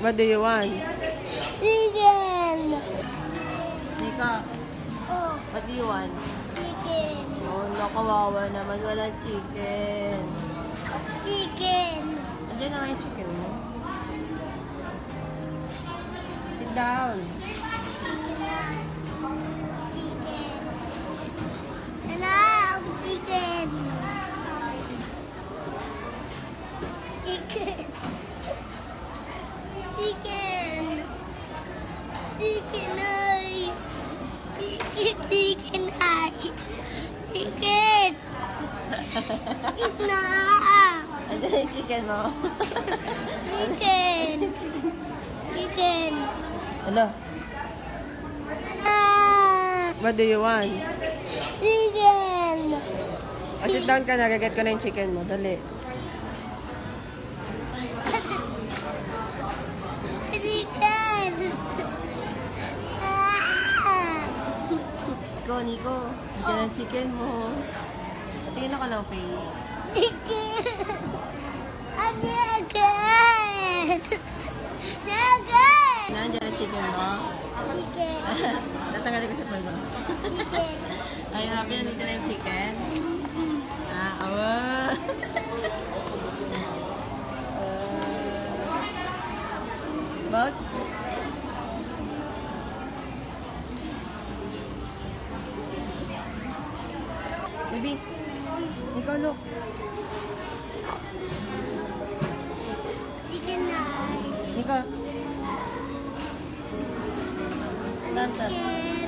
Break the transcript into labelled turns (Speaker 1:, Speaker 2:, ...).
Speaker 1: What do you want?
Speaker 2: Chicken.
Speaker 1: Nika,
Speaker 2: Oh,
Speaker 1: what do you want?
Speaker 2: chicken.
Speaker 1: Oh, nakawawa naman. Wala chicken.
Speaker 2: Chicken.
Speaker 1: Andiyan na nga yung chicken mo. Sit down.
Speaker 2: Chicken. Anak, chicken. Chicken. Chicken. Chicken ay. Chicken ay. Chicken. Na.
Speaker 1: Andiyan yung chicken mo.
Speaker 2: Chicken. Chicken.
Speaker 1: Ano?
Speaker 2: Ah.
Speaker 1: What do you want?
Speaker 2: Chicken.
Speaker 1: Oh, sit down ka na. Gagat ko na yung chicken mo. Dali.
Speaker 2: Chicken. Ah.
Speaker 1: Ikaw, Nico. Andiyan ang chicken mo. Tingin ako ng face.
Speaker 2: Chicken. Chicken. Chicken.
Speaker 1: Nandiyan ang chicken mo.
Speaker 2: Chicken.
Speaker 1: Tatanggalin ko sa palo.
Speaker 2: Chicken.
Speaker 1: Ay, happy na dito na yung chicken. Ah, awa. Vouch? Baby, ikaw look.
Speaker 2: Chicken na.
Speaker 1: Ikaw. Tanta.
Speaker 2: Chicken.